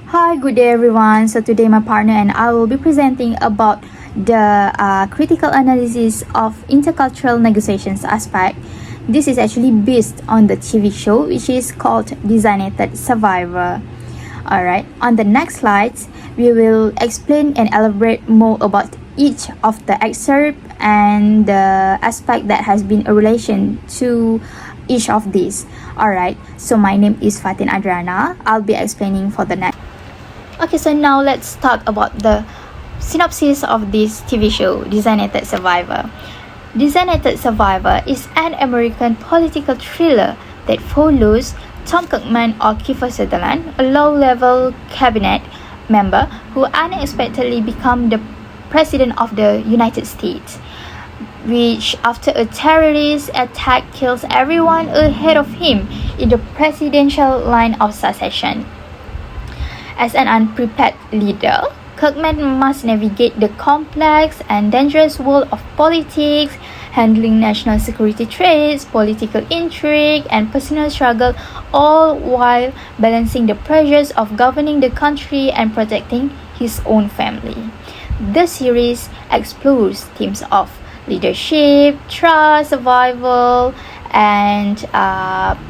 Hi, good day everyone. So today my partner and I will be presenting about the critical analysis of intercultural negotiations aspect. This is actually based on the TV show which is called Designated Survivor. Alright, on the next slides, we will explain and elaborate more about each of the excerpt and the aspect that has been a relation to each of these. Alright, so my name is Fatin Adriana. I'll be explaining for the next. Okay, so now let's talk about the synopsis of this TV show, Designated Survivor. Designated Survivor is an American political thriller that follows Tom Kirkman or Kiefer Sutherland, a low-level cabinet member who unexpectedly becomes the President of the United States, which after a terrorist attack kills everyone ahead of him in the presidential line of succession. As an unprepared leader, Kirkman must navigate the complex and dangerous world of politics, handling national security threats, political intrigue, and personal struggle, all while balancing the pressures of governing the country and protecting his own family. The series explores themes of leadership, trust, survival, and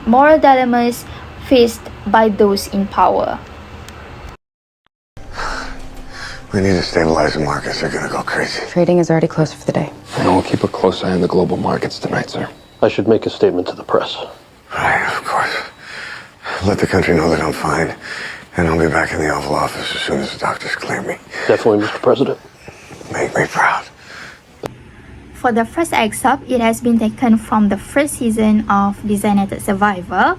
moral dilemmas faced by those in power. We need to stabilize the markets. They're gonna go crazy. Trading is already closed for the day. And we'll keep a close eye on the global markets tonight, sir. I should make a statement to the press. Right, of course. Let the country know that I'm fine, and I'll be back in the Oval Office as soon as the doctors clear me. Definitely, Mr. President. Make me proud. For the first excerpt, it has been taken from the first season of Designated Survivor,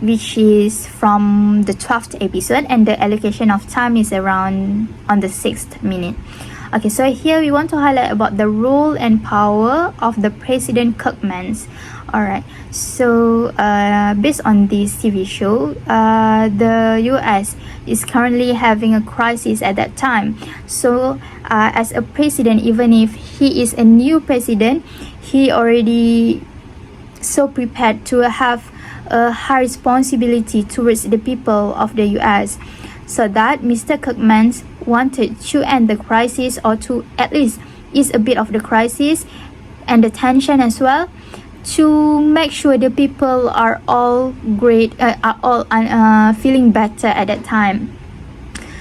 which is from the 12th episode, and the allocation of time is around on the 6th minute. Okay, so here we want to highlight about the role and power of the President Kirkman's. Alright, so based on this TV show, the US is currently having a crisis at that time. So as a president, even if he is a new president, he already so prepared to have a high responsibility towards the people of the US, so that Mr. Kirkman wanted to end the crisis, or to at least ease a bit of the crisis and the tension as well, to make sure the people are all great, are all feeling better at that time.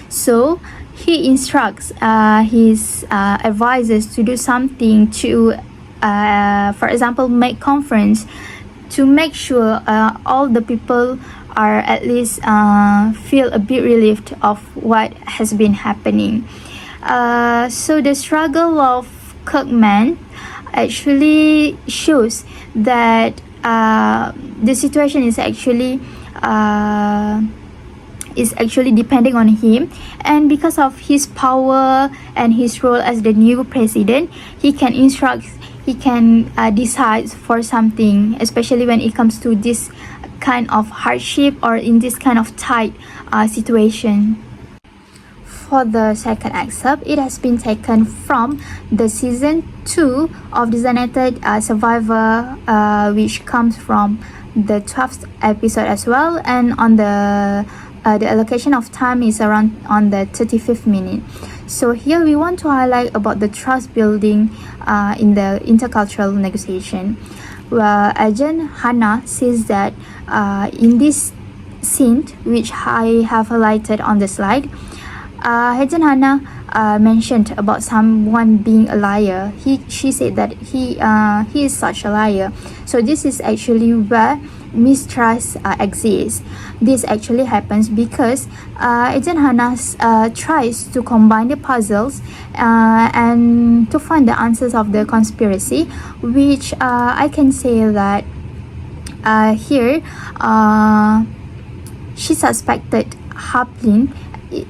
So he instructs his advisors to do something to, for example, make conference to make sure all the people are at least feel a bit relieved of what has been happening. So the struggle of Kirkman actually shows that the situation is actually depending on him, and because of his power and his role as the new president, he can instruct, he can decide for something, especially when it comes to this kind of hardship or in this kind of tight situation. For the second excerpt, it has been taken from the season 2 of Designated Survivor, which comes from the 12th episode as well, and on the allocation of time is around on the 35th minute. So here we want to highlight about the trust building in the intercultural negotiation. Agent Hannah says that in this scene, which I have highlighted on the slide, Agent Hannah mentioned about someone being a liar. She said that he is such a liar. So this is actually where mistrust exists. This actually happens because Agent Hannah tries to combine the puzzles and to find the answers of the conspiracy, which I can say that here she suspected Haplin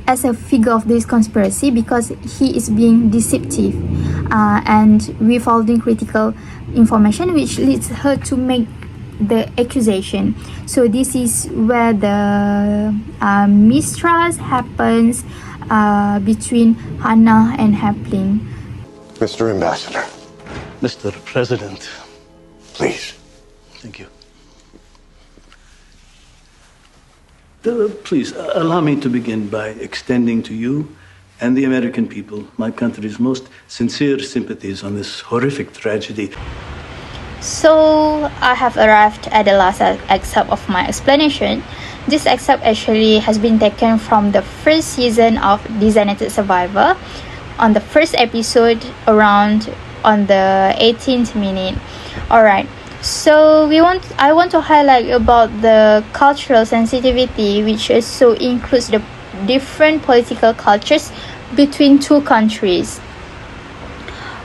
as a figure of this conspiracy because he is being deceptive and withholding critical information, which leads her to make the accusation. So this is where the mistrust happens between Hannah and Haplin. Mr. Ambassador. Mr. President. Please. Thank you. Please, allow me to begin by extending to you and the American people my country's most sincere sympathies on this horrific tragedy. So I have arrived at the last excerpt of my explanation. This excerpt actually has been taken from the first season of Designated Survivor, on the first episode around on the 18th minute. Alright, so I want to highlight about the cultural sensitivity, which also includes the different political cultures between two countries.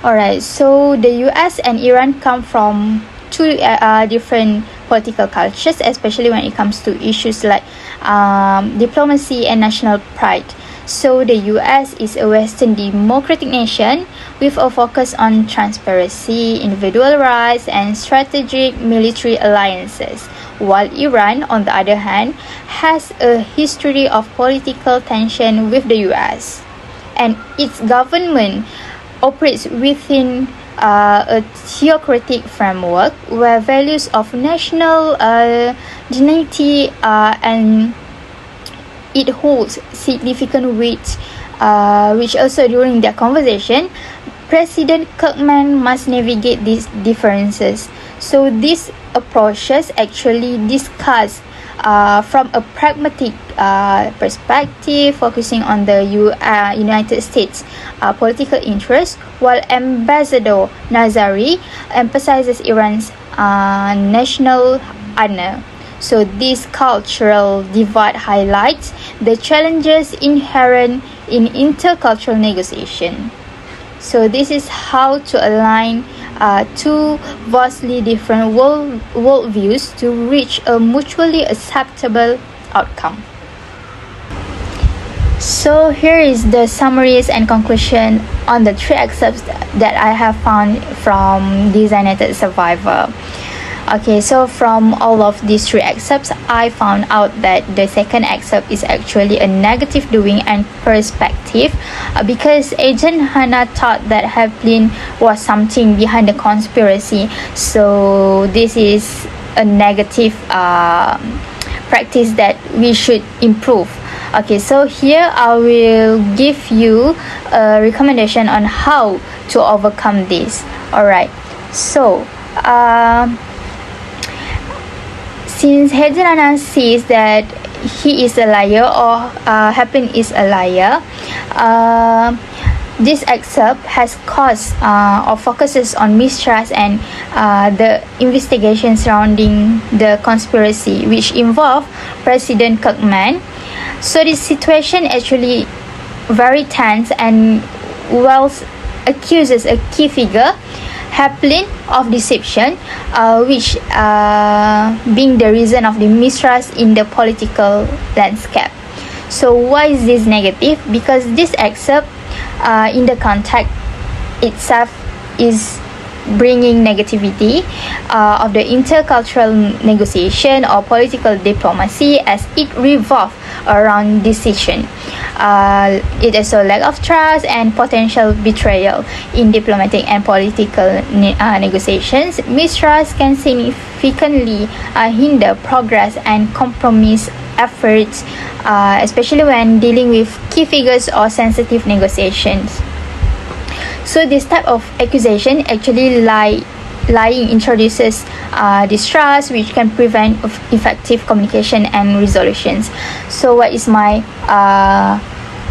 Alright, so the US and Iran come from two different political cultures, especially when it comes to issues like diplomacy and national pride. So the US is a Western democratic nation with a focus on transparency, individual rights, and strategic military alliances, while Iran, on the other hand, has a history of political tension with the US, and its government operates within a theocratic framework where values of national dignity and it holds significant weight, which also during their conversation, President Kirkman must navigate these differences. So these approaches actually discuss from a pragmatic perspective, focusing on the United States political interests, while Ambassador Nazari emphasizes Iran's national honor. So this cultural divide highlights the challenges inherent in intercultural negotiation. So this is how to align two vastly different worldviews to reach a mutually acceptable outcome. So here is the summaries and conclusion on the three excerpts that I have found from Designated Survivor. Okay, so from all of these three excerpts, I found out that the second excerpt is actually a negative doing and perspective, because Agent Hannah thought that Havlin was something behind the conspiracy. So this is a negative practice that we should improve. Okay, so here I will give you a recommendation on how to overcome this. Alright, so since Adriana says that he is a liar, or Havlin is a liar, this excerpt has caused or focuses on mistrust and the investigation surrounding the conspiracy, which involve President Kirkman. So this situation actually very tense, and Wells accuses a key figure, Havlin, of deception, which being the reason of the mistrust in the political landscape. So why is this negative? Because this excerpt in the context itself is bringing negativity of the intercultural negotiation or political diplomacy, as it revolves around decision. It is a lack of trust and potential betrayal in diplomatic and political negotiations. Mistrust can significantly hinder progress and compromise efforts, especially when dealing with key figures or sensitive negotiations. So this type of accusation actually lying introduces distrust, which can prevent effective communication and resolutions. So what is my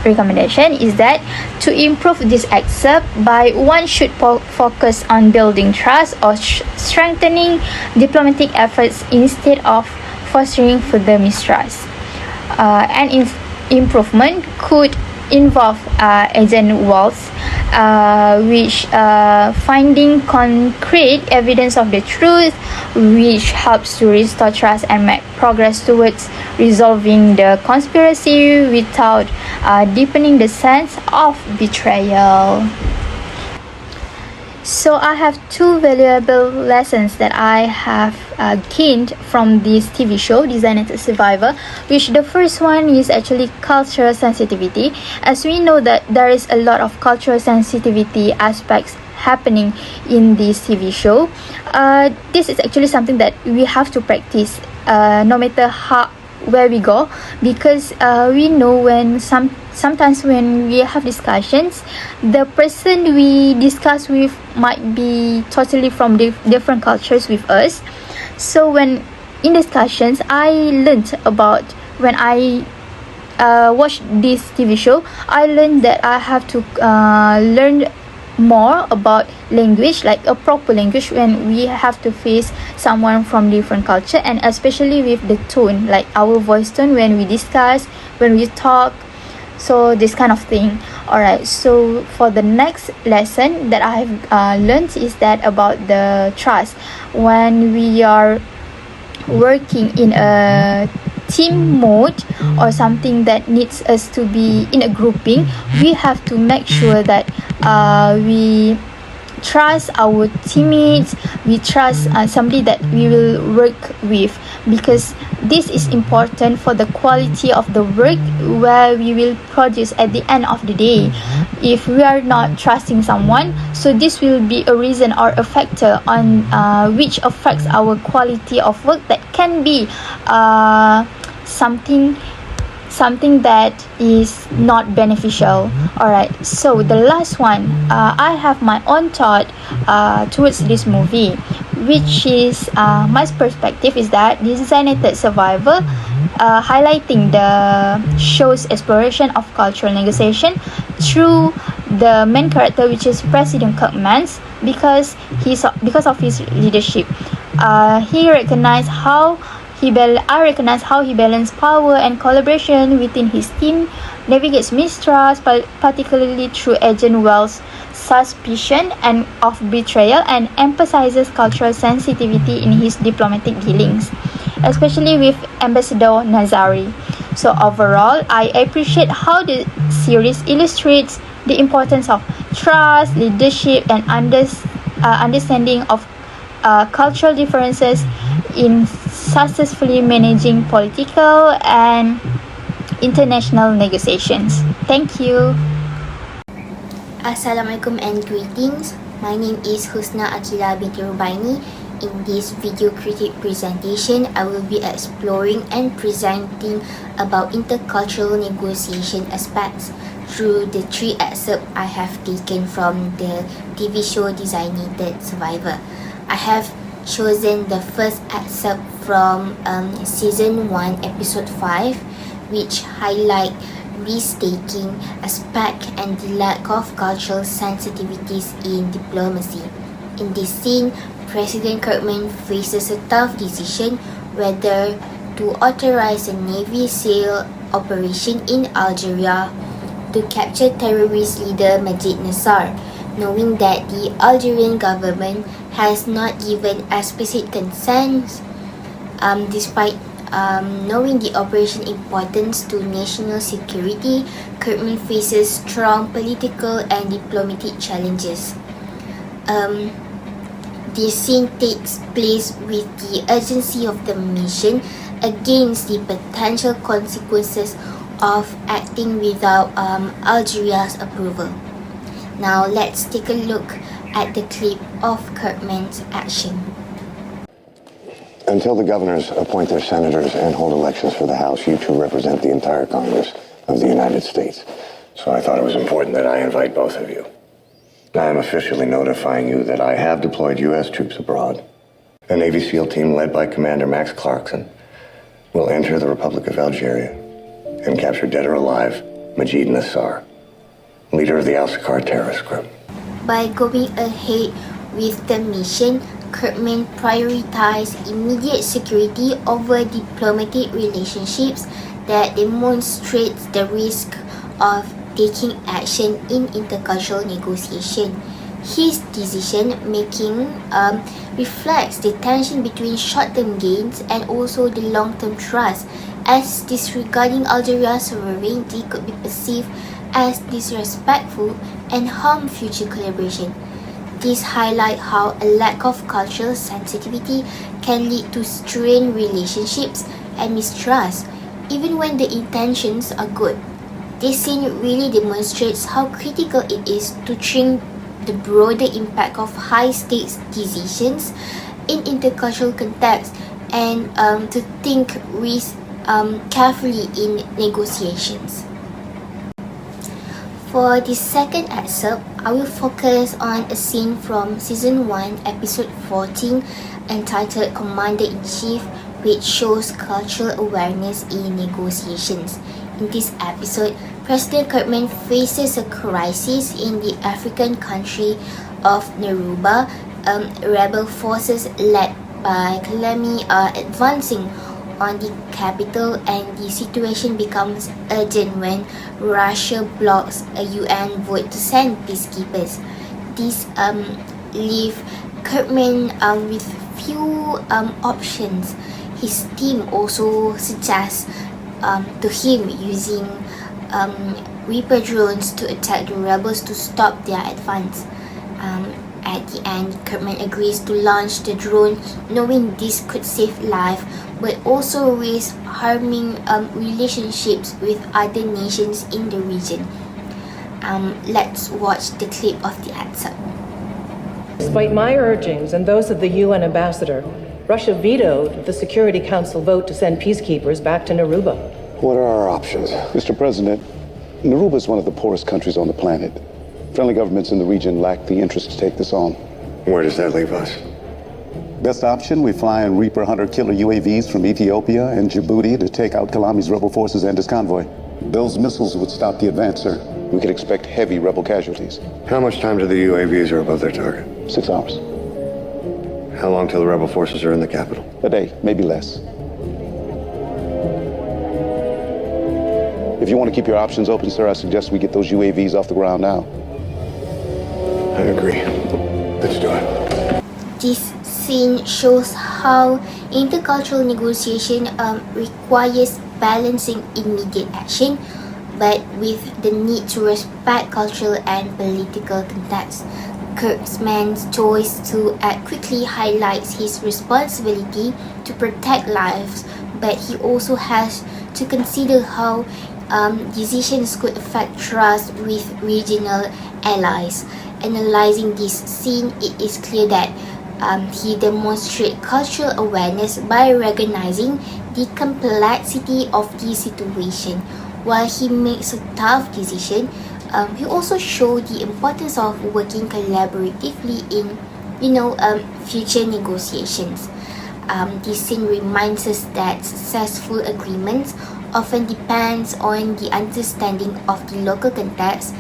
recommendation is that to improve this excerpt, one should focus on building trust or strengthening diplomatic efforts instead of fostering further mistrust. And improvement could involve Agent Wells, which finding concrete evidence of the truth, which helps to restore trust and make progress towards resolving the conspiracy without deepening the sense of betrayal. So I have two valuable lessons that I have gained from this TV show, Designated Survivor, which the first one is actually cultural sensitivity. As we know that there is a lot of cultural sensitivity aspects happening in this TV show. This is actually something that we have to practice, no matter where we go, because we know when sometimes when we have discussions, the person we discuss with might be totally from different cultures with us. So when in discussions, I learned about, when I watch this TV show, I learned that I have to learn more about language, like a proper language, when we have to face someone from different culture, and especially with the tone, like our voice tone when we discuss, when we talk, so this kind of thing. Alright, so for the next lesson that I have learned is that about the trust. When we are working in a team mode or something that needs us to be in a grouping, we have to make sure that we trust our teammates, we trust somebody that we will work with, because this is important for the quality of the work where we will produce at the end of the day. If we are not trusting someone, so this will be a reason or a factor on which affects our quality of work, that can be something that is not beneficial. Alright, so the last one, I have my own thought towards this movie, which is my perspective is that Designated Survivor highlighting the show's exploration of cultural negotiation through the main character, which is President Kirkman's, because of his leadership. I recognize how he balanced power and collaboration within his team, navigates mistrust, particularly through Agent Wells' suspicion and of betrayal, and emphasizes cultural sensitivity in his diplomatic dealings, especially with Ambassador Nazari. So overall, I appreciate how the series illustrates the importance of trust, leadership, and understanding of cultural differences in successfully managing political and international negotiations. Thank you. Assalamualaikum and greetings. My name is Husna Aqila binti RUBAINE. In this video critic presentation, I will be exploring and presenting about intercultural negotiation aspects through the 3 excerpts I have taken from the TV show Designated Survivor. I have chosen the first excerpt from season 1 episode 5, which highlight risk-taking aspect and the lack of cultural sensitivities in diplomacy. In this scene, President Kirkman faces a tough decision whether to authorize a Navy SEAL operation in Algeria to capture terrorist leader Majid Nasser, knowing that the Algerian government has not given explicit consent. Despite knowing the operation importance to national security, Kirkman faces strong political and diplomatic challenges. This scene takes place with the urgency of the mission against the potential consequences of acting without Algeria's approval. Now let's take a look at the clip of Kirkman's action. Until the governors appoint their senators and hold elections for the House, you two represent the entire Congress of the United States. So I thought it was important that I invite both of you. I am officially notifying you that I have deployed U.S. troops abroad. A Navy SEAL team led by Commander Max Clarkson will enter the Republic of Algeria and capture dead or alive Majid Nasser, leader of the Al-Sakar terrorist group. By going ahead with the mission, Kirkman prioritized immediate security over diplomatic relationships that demonstrates the risk of taking action in intercultural negotiation. His decision-making reflects the tension between short-term gains and also the long-term trust, as disregarding Algeria's sovereignty could be perceived as disrespectful and harm future collaboration. This highlights how a lack of cultural sensitivity can lead to strained relationships and mistrust, even when the intentions are good. This scene really demonstrates how critical it is to think the broader impact of high-stakes decisions in intercultural context and to think risk carefully in negotiations. For the second excerpt, I will focus on a scene from Season 1, Episode 14, entitled Commander-in-Chief, which shows cultural awareness in negotiations. In this episode, President Kirkman faces a crisis in the African country of Naruba. Rebel forces led by Kalami are advancing on the capital, and the situation becomes urgent when Russia blocks a UN vote to send peacekeepers. This leave Kirkman with few options. His team also suggests to him using Reaper drones to attack the rebels to stop their advance. At the end, Kirkman agrees to launch the drone, knowing this could save life, but also risk harming relationships with other nations in the region. Let's watch the clip of the excerpt. Despite my urgings and those of the UN ambassador, Russia vetoed the Security Council vote to send peacekeepers back to Naruba. What are our options? Mr. President, Naruba is one of the poorest countries on the planet. Friendly governments in the region lack the interest to take this on. Where does that leave us? Best option, we fly in Reaper hunter-killer UAVs from Ethiopia and Djibouti to take out Kalami's rebel forces and his convoy. Those missiles would stop the advance, sir. We could expect heavy rebel casualties. How much time do the UAVs are above their target? 6 hours. How long till the rebel forces are in the capital? A day, maybe less. If you want to keep your options open, sir, I suggest we get those UAVs off the ground now. I agree. Let's do it. This scene shows how intercultural negotiation requires balancing immediate action, but with the need to respect cultural and political context. Kirkman's choice to act quickly highlights his responsibility to protect lives, but he also has to consider how decisions could affect trust with regional allies. Analyzing this scene, it is clear that he demonstrates cultural awareness by recognizing the complexity of the situation. While he makes a tough decision, he also showed the importance of working collaboratively in, future negotiations. This scene reminds us that successful agreements often depends on the understanding of the local context,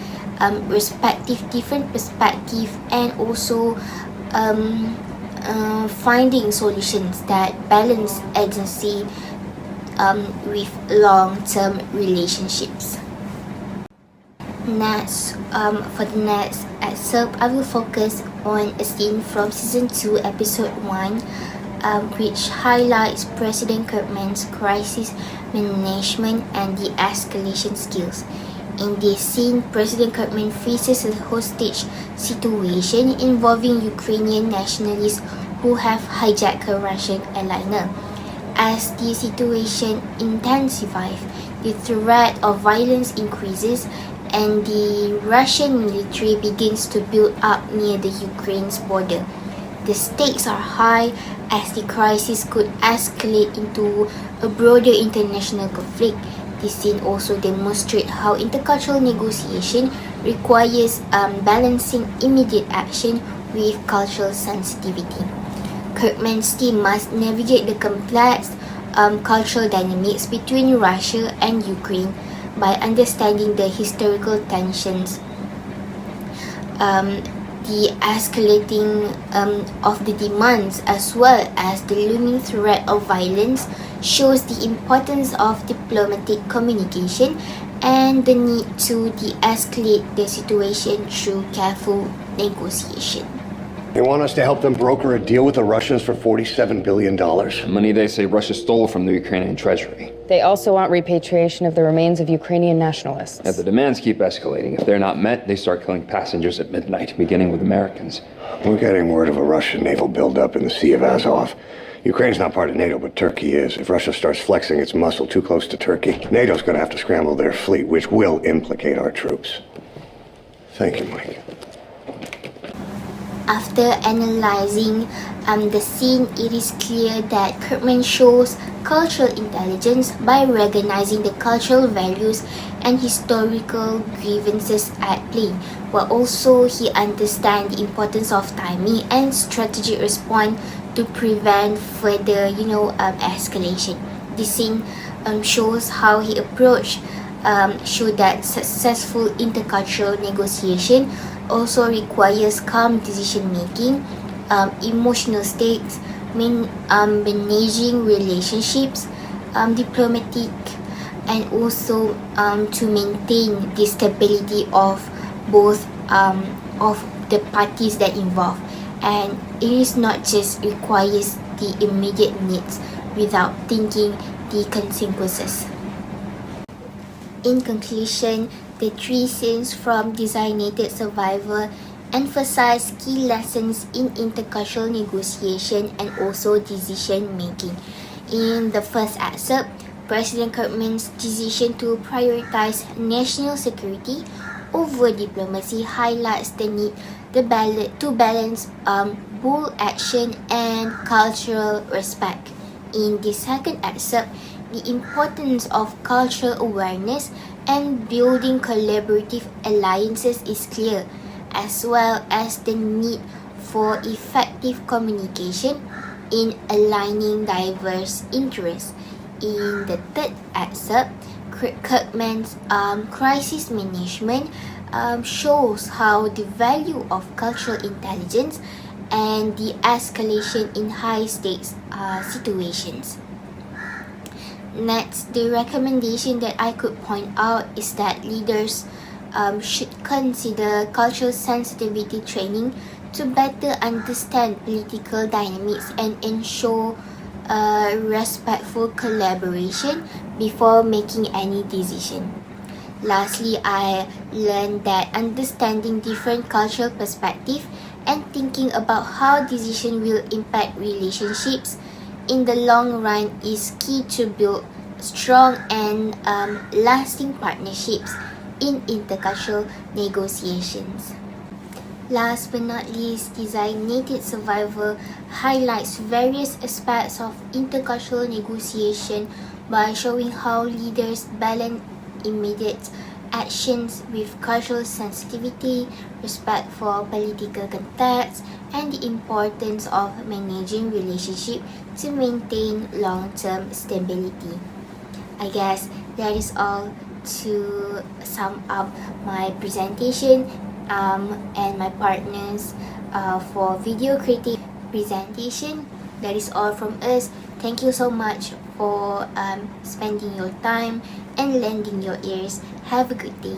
respective different perspective, and also finding solutions that balance agency with long-term relationships. Next, for the next excerpt, I will focus on a scene from Season 2, Episode 1, which highlights President Kirkman's crisis management and the escalation skills. In this scene, President Kirkman faces a hostage situation involving Ukrainian nationalists who have hijacked a Russian airliner. As the situation intensifies, the threat of violence increases, and the Russian military begins to build up near the Ukraine's border. The stakes are high as the crisis could escalate into a broader international conflict. This scene also demonstrates how intercultural negotiation requires balancing immediate action with cultural sensitivity. Kirkman's team must navigate the complex cultural dynamics between Russia and Ukraine by understanding the historical tensions, the escalating of the demands, as well as the looming threat of violence, shows the importance of diplomatic communication and the need to de-escalate the situation through careful negotiation. They want us to help them broker a deal with the Russians for $47 billion. Money they say Russia stole from the Ukrainian treasury. They also want repatriation of the remains of Ukrainian nationalists. As the demands keep escalating, if they're not met, they start killing passengers at midnight, beginning with Americans. We're getting word of a Russian naval buildup in the Sea of Azov. Ukraine's not part of NATO, but Turkey is. If Russia starts flexing its muscle too close to Turkey, NATO's going to have to scramble their fleet, which will implicate our troops. Thank you, Mike. After analyzing the scene, it is clear that Kirkman shows cultural intelligence by recognizing the cultural values and historical grievances at play, but also he understands the importance of timing and strategic response to prevent further, escalation. This scene shows how he approached show that successful intercultural negotiation also requires calm decision making, emotional states, managing relationships, diplomatic, and also to maintain the stability of both of the parties that involve. And it is not just requires the immediate needs without thinking the consequences. In conclusion, the three scenes from Designated Survivor emphasize key lessons in intercultural negotiation and also decision making. In the first excerpt, President Kirkman's decision to prioritize national security over diplomacy highlights the need to balance bold action and cultural respect. In the second excerpt, the importance of cultural awareness and building collaborative alliances is clear, as well as the need for effective communication in aligning diverse interests. In the third excerpt, Kirkman's crisis management shows how the value of cultural intelligence and the escalation in high-stakes situations. Next, the recommendation that I could point out is that leaders should consider cultural sensitivity training to better understand political dynamics and ensure respectful collaboration before making any decision. Lastly, I learned that understanding different cultural perspectives and thinking about how decision will impact relationships in the long run is key to build strong and lasting partnerships in intercultural negotiations. Last but not least, Designated Survivor highlights various aspects of intercultural negotiation by showing how leaders balance immediate actions with cultural sensitivity, respect for political context, and the importance of managing relationships to maintain long-term stability. I guess that is all to sum up my presentation and my partners for video creative presentation. That is all from us. Thank you so much for spending your time and lending your ears. Have a good day.